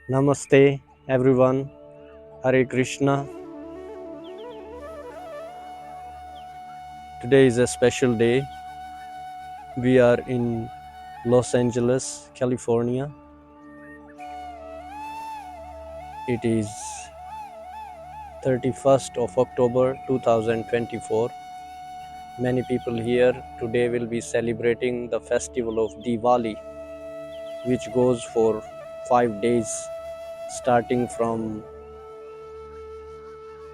Namaste everyone, Hare Krishna. Today is a special day. We are in Los Angeles, California. It is 31st of October 2024. Many people here today will be celebrating the festival of Diwali, which goes for 5 days, starting from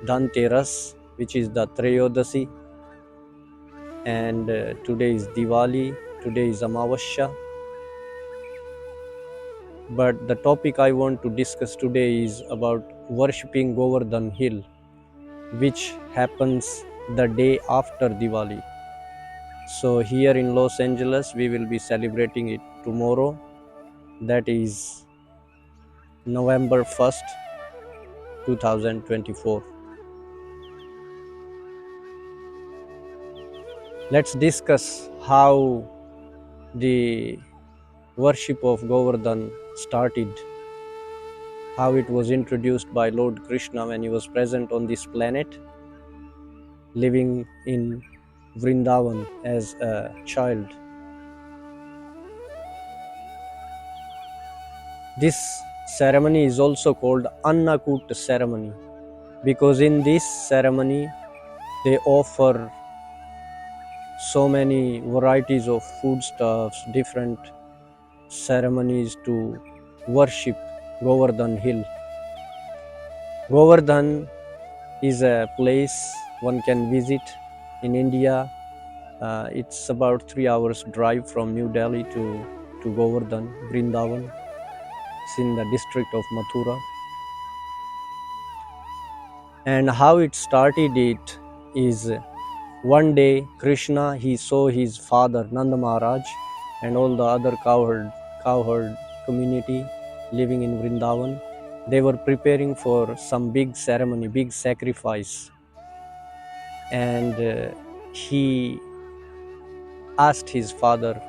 Dhanteras, which is the Trayodasi, and today is Diwali, today is Amavasya. But the topic I want to discuss today is about worshipping Govardhana hill, which happens the day after Diwali. So here in Los Angeles, we will be celebrating it tomorrow, that is November 1st, 2024. Let's discuss how the worship of Govardhan started, how it was introduced by Lord Krishna when he was present on this planet, living in Vrindavan as a child. This ceremony is also called Annakuta ceremony, because in this ceremony they offer so many varieties of foodstuffs, different ceremonies to worship Govardhan hill. Govardhan is a place one can visit in India. It's about 3 hours drive from New Delhi to Govardhan, Vrindavan. It's in the district of Mathura. And how it started it is, one day Krishna, he saw his father Nanda Maharaj and all the other cowherd community living in Vrindavan. They were preparing for some big ceremony, big sacrifice, and he asked his father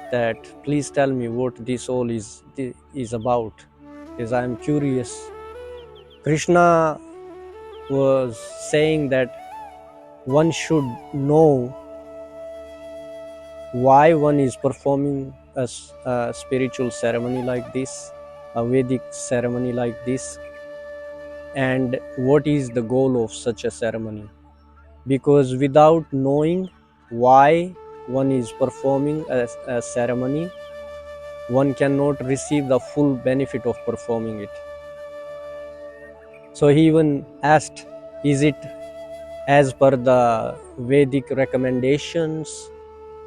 that, please tell me what this all is about, because I am curious. Krishna was saying that one should know why one is performing a spiritual ceremony like this, a Vedic ceremony like this, and what is the goal of such a ceremony. Because without knowing why one is performing a ceremony, one cannot receive the full benefit of performing it. So he even asked, is it as per the Vedic recommendations,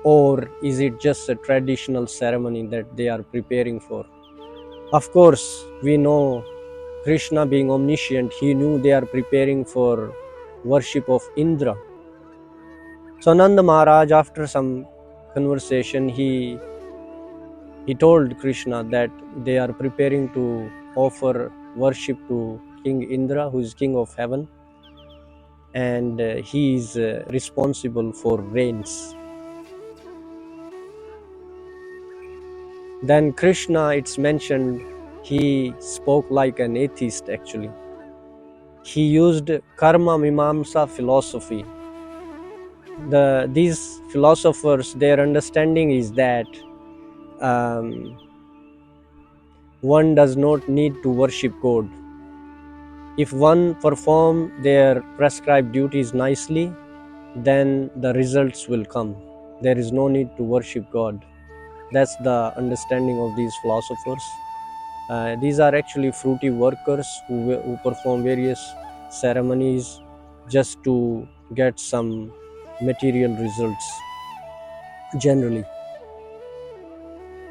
or is it just a traditional ceremony that they are preparing for? Of course, we know Krishna being omniscient, he knew they are preparing for worship of Indra. So Nanda Maharaj, after some conversation, he told Krishna that they are preparing to offer worship to King Indra, who is king of heaven, and he is responsible for rains. Then Krishna, it's mentioned, he spoke like an atheist actually. He used karma mimamsa philosophy. These philosophers, their understanding is that one does not need to worship God. If one perform their prescribed duties nicely, then the results will come. There is no need to worship God. That's the understanding of these philosophers. These are actually fruity workers who perform various ceremonies just to get some material results generally.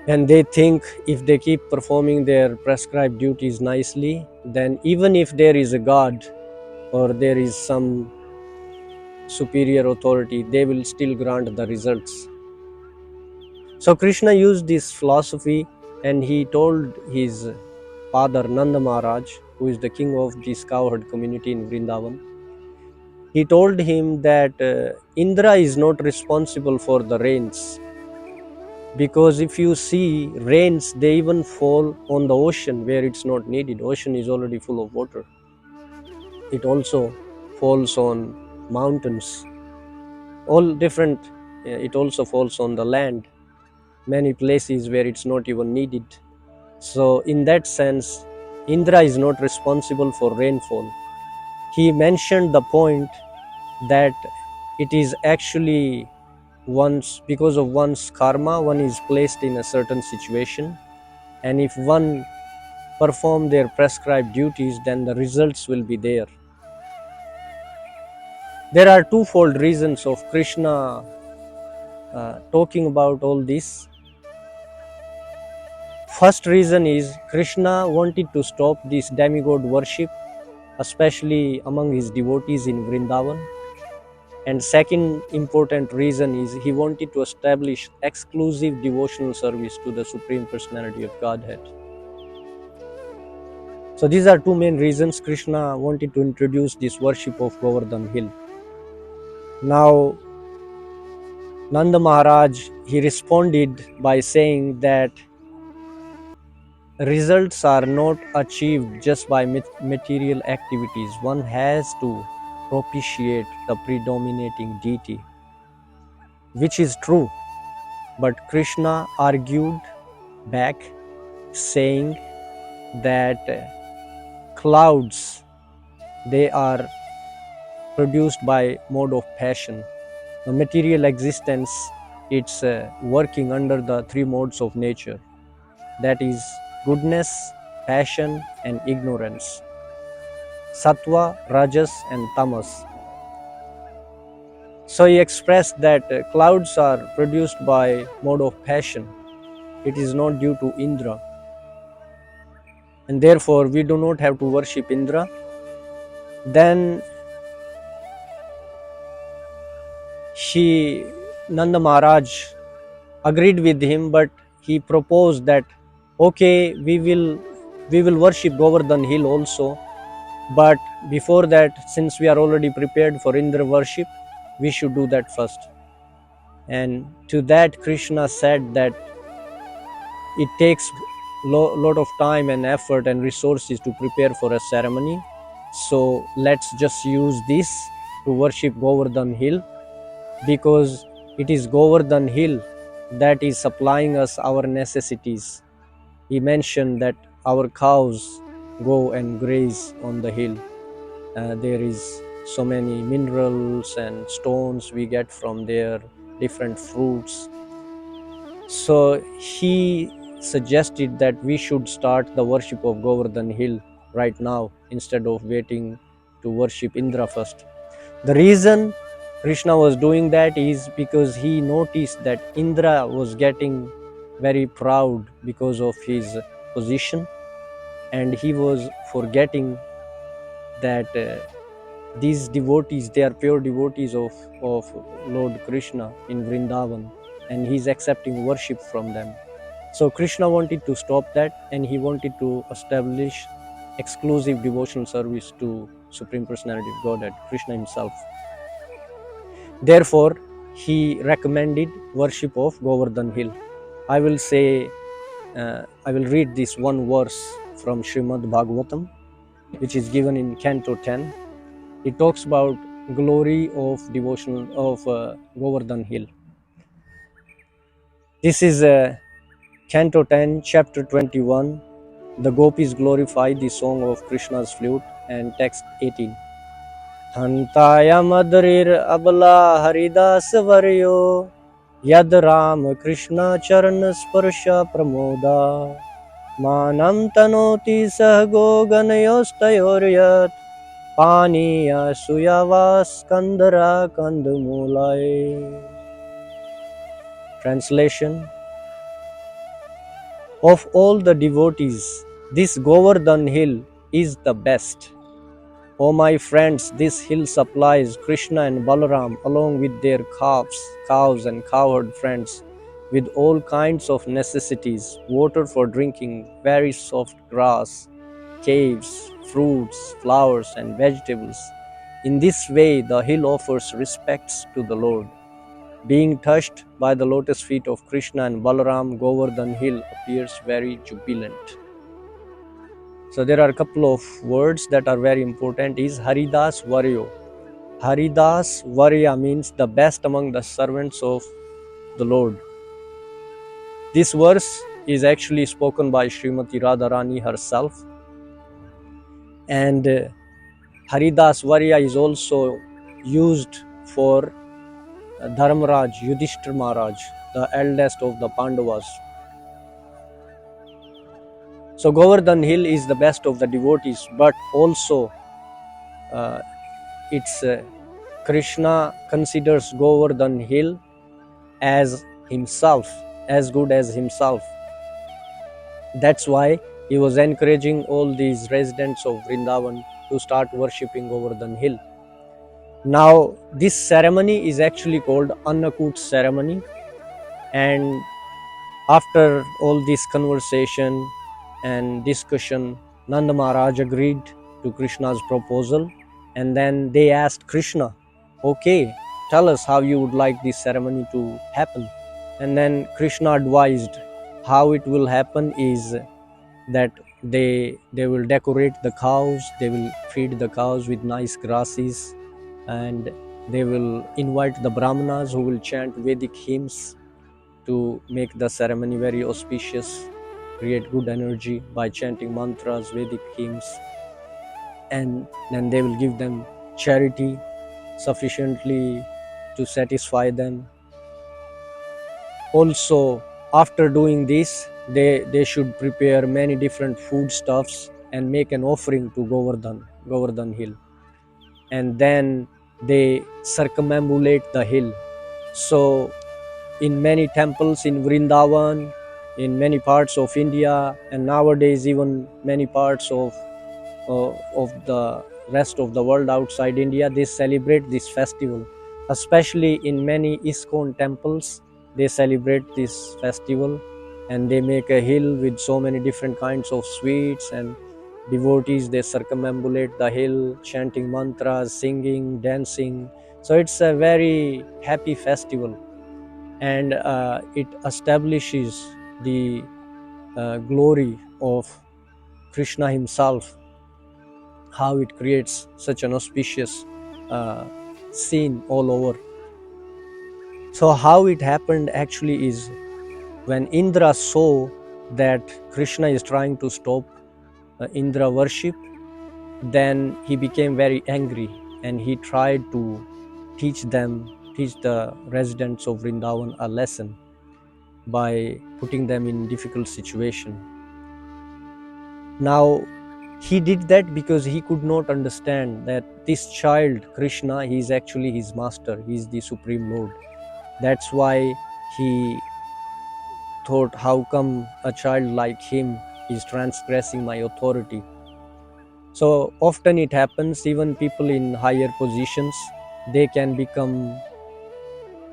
And they think if they keep performing their prescribed duties nicely, then even if there is a God or there is some superior authority, they will still grant the results. So Krishna used this philosophy, and he told his father Nanda Maharaj, who is the king of this cowherd community in Vrindavan, he told him that Indra is not responsible for the rains. Because if you see rains, they even fall on the ocean where it's not needed. Ocean is already full of water. It also falls on mountains, all different. It also falls on the land, many places where it's not even needed. So in that sense, Indra is not responsible for rainfall. He mentioned the point that it is actually once, because of one's karma, one is placed in a certain situation, and if one perform their prescribed duties, then the results will be there. There are twofold reasons of Krishna talking about all this. First reason is Krishna wanted to stop this demigod worship, especially among his devotees in Vrindavan. And second important reason is he wanted to establish exclusive devotional service to the Supreme Personality of Godhead. So these are two main reasons Krishna wanted to introduce this worship of Govardhana hill. Now, Nanda Maharaj, he responded by saying that results are not achieved just by material activities. One has to propitiate the predominating deity, which is true. But Krishna argued back, saying that clouds, they are produced by mode of passion. The material existence, it's working under the three modes of nature, that is goodness, passion and ignorance, sattva, rajas and tamas. So he expressed that clouds are produced by mode of passion. It is not due to Indra, and therefore we do not have to worship Indra. Then Nanda Maharaj agreed with him, but he proposed that okay, we will worship Govardhan hill also, but before that, since we are already prepared for Indra worship, we should do that first. And to that Krishna said that it takes lot of time and effort and resources to prepare for a ceremony, so let's just use this to worship Govardhan hill, because it is Govardhan hill that is supplying us our necessities. He mentioned that our cows go and graze on the hill. There is so many minerals and stones we get from there, different fruits. So he suggested that we should start the worship of Govardhan hill right now instead of waiting to worship Indra first. The reason Krishna was doing that is because he noticed that Indra was getting very proud because of his position, and he was forgetting that these devotees, they are pure devotees of Lord Krishna in Vrindavan, and he is accepting worship from them. So Krishna wanted to stop that, and he wanted to establish exclusive devotional service to Supreme Personality of Godhead, Krishna himself. Therefore, he recommended worship of Govardhan hill. I will read this one verse from Srimad Bhagavatam, which is given in Canto 10. It talks about glory of devotional of Govardhan hill. This is Canto 10, Chapter 21. The gopis glorify the song of Krishna's flute, and text 18. Hantaya madrir abla haridas varyo yad ram Krishna charana sparsha pramoda manam tanoti sahgo ganayostayoryat paniya suyavas kandara kandamulai. Translation: of all the devotees, this Govardhan hill is the best. O my friends, this hill supplies Krishna and Balaram along with their cows and cowherd friends with all kinds of necessities, water for drinking, very soft grass, caves, fruits, flowers and vegetables. In this way, the hill offers respects to the Lord. Being touched by the lotus feet of Krishna and Balaram, Govardhan hill appears very jubilant. So there are a couple of words that are very important. Is Haridas Varyo. Haridas Varya means the best among the servants of the Lord. This verse is actually spoken by Srimati Radharani herself, and Haridas Varya is also used for Dharmaraj, Yudhishthir Maharaj, the eldest of the Pandavas. So Govardhan hill is the best of the devotees, but also it's Krishna considers Govardhan hill as himself, as good as himself. That's why he was encouraging all these residents of Vrindavan to start worshipping Govardhan hill. Now this ceremony is actually called Annakuta ceremony, and after all this conversation and discussion, Nanda Maharaj agreed to Krishna's proposal, and then they asked Krishna, okay, tell us how you would like this ceremony to happen. And then Krishna advised how it will happen is that they will decorate the cows, they will feed the cows with nice grasses, and they will invite the brahmanas who will chant Vedic hymns to make the ceremony very auspicious, create good energy by chanting mantras, Vedic hymns, and then they will give them charity sufficiently to satisfy them. Also, after doing this, they should prepare many different foodstuffs and make an offering to Govardhan hill. And then they circumambulate the hill. So in many temples in Vrindavan, in many parts of India, and nowadays even many parts of the rest of the world outside India, they celebrate this festival. Especially in many ISKCON temples, they celebrate this festival, and they make a hill with so many different kinds of sweets, and devotees, they circumambulate the hill, chanting mantras, singing, dancing. So it's a very happy festival, and it establishes the glory of Krishna himself, how it creates such an auspicious scene all over. So how it happened actually is when Indra saw that Krishna is trying to stop Indra worship, then he became very angry, and he tried to teach the residents of Vrindavan a lesson by putting them in difficult situation. Now he did that because he could not understand that this child Krishna, he is actually his master, he is the Supreme Lord. That's why he thought, how come a child like him is transgressing my authority? So often it happens, even people in higher positions, they can become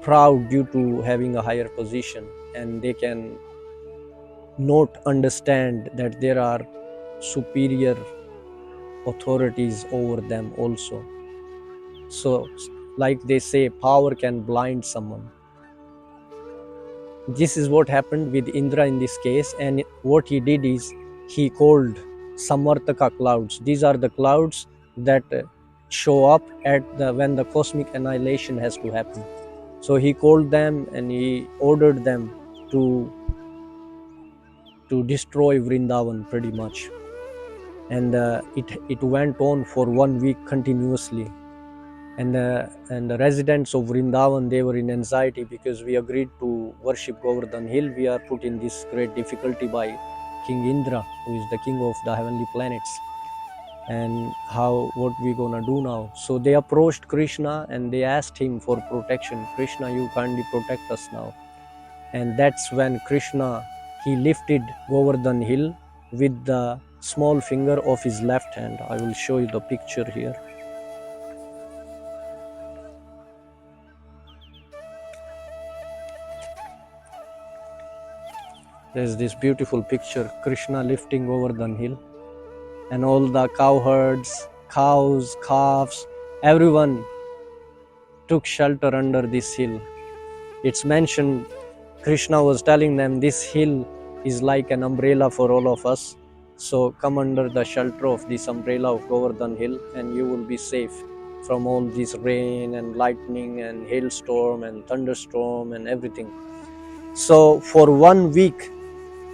proud due to having a higher position, and they can not understand that there are superior authorities over them also. So like they say, power can blind someone. This is what happened with Indra in this case, and what he did is he called Samartaka clouds. These are the clouds that show up at when the cosmic annihilation has to happen. So he called them and he ordered them to destroy Vrindavan pretty much, and it went on for 1 week continuously. And the residents of Vrindavan, they were in anxiety because we agreed to worship Govardhan hill. We are put in this great difficulty by King Indra, who is the king of the heavenly planets. And what we gonna do now? So they approached Krishna and they asked him for protection. Krishna, you kindly protect us now. And that's when Krishna, he lifted Govardhan hill with the small finger of his left hand. I will show you the picture here. There's this beautiful picture, Krishna lifting Govardhan hill, and all the cowherds, cows, calves, everyone took shelter under this hill. it's mentioned, Krishna was telling them, this hill is like an umbrella for all of us. So come under the shelter of this umbrella of Govardhan hill and you will be safe from all this rain and lightning and hailstorm and thunderstorm and everything. So for 1 week,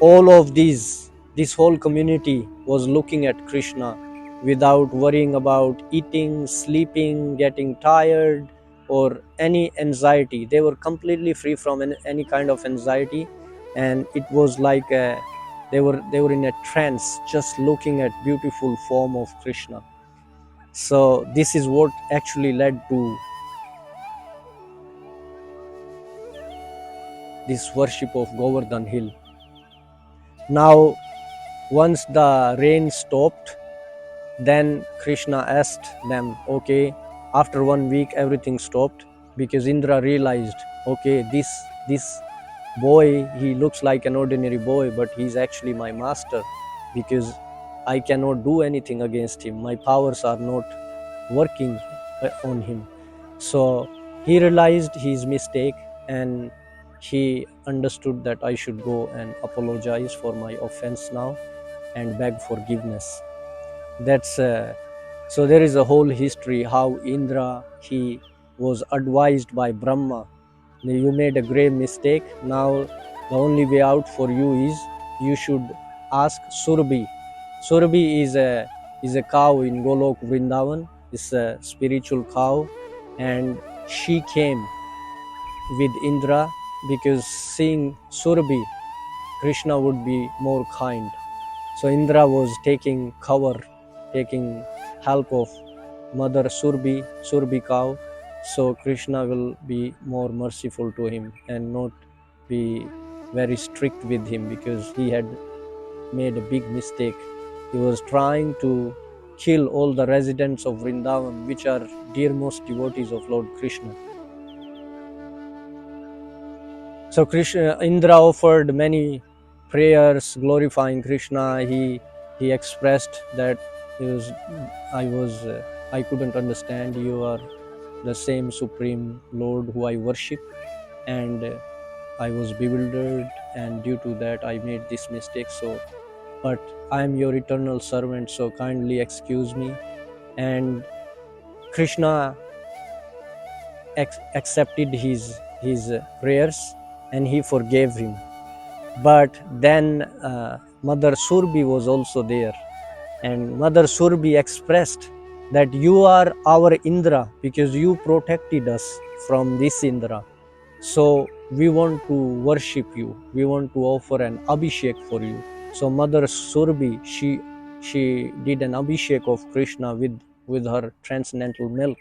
all of this whole community was looking at Krishna without worrying about eating, sleeping, getting tired, or any anxiety. They were completely free from any kind of anxiety, and it was like they were in a trance, just looking at beautiful form of Krishna. So this is what actually led to this worship of Govardhan hill. Now, once the rain stopped, then Krishna asked them, okay, after 1 week everything stopped, because Indra realized, okay, this boy, he looks like an ordinary boy, but he's actually my master, because I cannot do anything against him. My powers are not working on him. So he realized his mistake, and he understood that I should go and apologize for my offense now and beg forgiveness. That's so there is a whole history how Indra, he was advised by Brahma, you made a grave mistake. Now the only way out for you is you should ask Surabhi. Surabhi is a cow in Golok Vrindavan. It's a spiritual cow, and she came with Indra because seeing Surabhi, Krishna would be more kind. So Indra was taking cover, taking help of Mother Surbi cow. So Krishna will be more merciful to him and not be very strict with him, because he had made a big mistake. He was trying to kill all the residents of Vrindavan, which are dearmost devotees of Lord Krishna. So Indra offered many prayers glorifying Krishna. He expressed that I couldn't understand. You are the same supreme Lord who I worship, and I was bewildered, and due to that I made this mistake. So, but I am your eternal servant, so kindly excuse me. And Krishna accepted his prayers, and he forgave him. But then Mother Surbi was also there, and Mother Surbi expressed that you are our Indra because you protected us from this Indra. So we want to worship you. We want to offer an abhishek for you. So Mother Surbi, she did an abhishek of Krishna with her transcendental milk,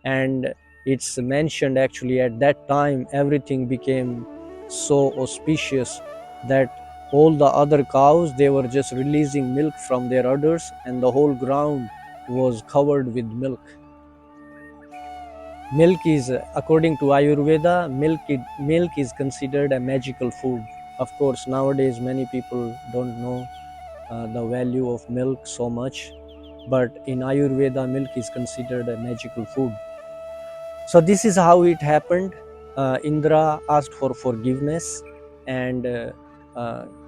and it's mentioned actually at that time everything became so auspicious that all the other cows, they were just releasing milk from their udders, and the whole ground was covered with milk. Milk is, according to Ayurveda, milk is considered a magical food. Of course, nowadays many people don't know the value of milk so much, but in Ayurveda, milk is considered a magical food. So this is how it happened. Indra asked for forgiveness, and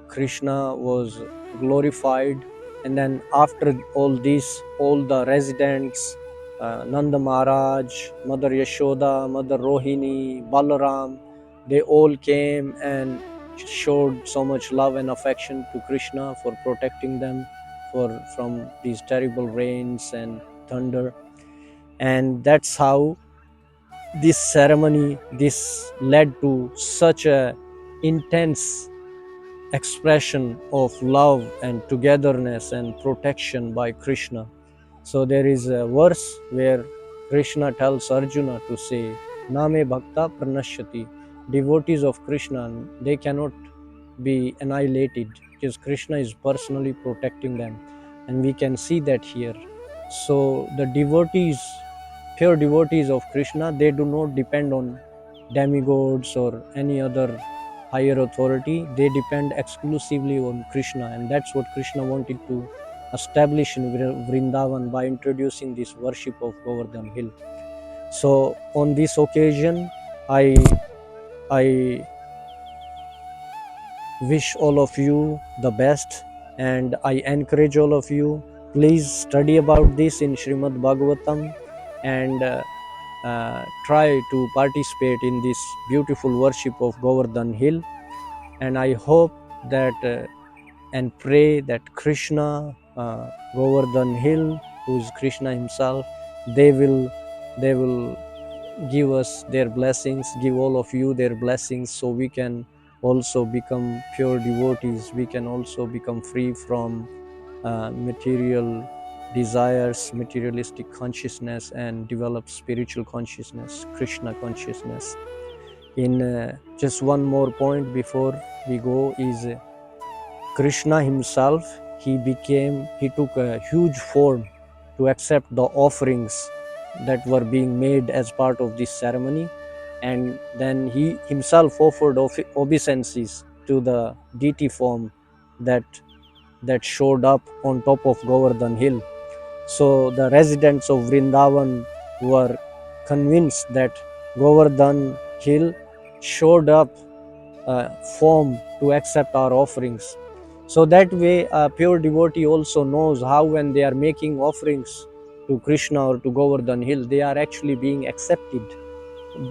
Krishna was glorified. And then after all this, all the residents, Nanda Maharaj, Mother Yashoda, Mother Rohini, Balaram, they all came and showed so much love and affection to Krishna for protecting them from these terrible rains and thunder. And that's how this ceremony, this led to such a intense expression of love and togetherness and protection by Krishna. So there is a verse where Krishna tells Arjuna to say, Name Bhakta Pranashyati. Devotees of Krishna, they cannot be annihilated because Krishna is personally protecting them, and we can see that here. So the devotees, pure devotees of Krishna, they do not depend on demigods or any other higher authority. They depend exclusively on Krishna, and that's what Krishna wanted to establish in Vrindavan by introducing this worship of Govardhan hill. So on this occasion, I I wish all of you the best, and I encourage all of you, please study about this in Srimad Bhagavatam, and try to participate in this beautiful worship of Govardhan Hill. And I hope that and pray that Krishna, Govardhan Hill, who is Krishna himself, they will give us their blessings, give all of you their blessings, so we can also become pure devotees. We can also become free from material desires, materialistic consciousness, and develop spiritual consciousness, Krishna consciousness. In just one more point before we go is Krishna himself, he took a huge form to accept the offerings that were being made as part of this ceremony, and then he himself offered obeisances to the deity form that showed up on top of Govardhan Hill. So the residents of Vrindavan were convinced that Govardhan Hill showed up form to accept our offerings. So that way, a pure devotee also knows how, when they are making offerings to Krishna or to Govardhan Hill, they are actually being accepted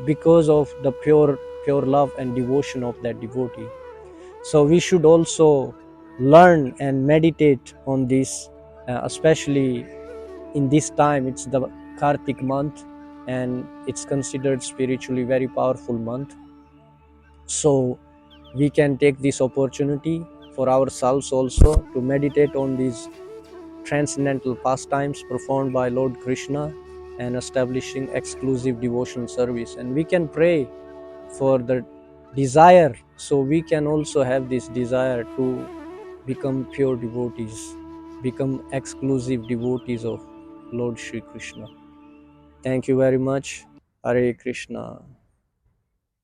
because of the pure love and devotion of that devotee. So we should also learn and meditate on this, especially in this time. It's the Kartik month, and it's considered spiritually very powerful month. So we can take this opportunity for ourselves also to meditate on these transcendental pastimes performed by Lord Krishna and establishing exclusive devotional service. And we can pray for the desire, so we can also have this desire to become pure devotees, become exclusive devotees of Lord Shri Krishna. Thank you very much. Hare Krishna.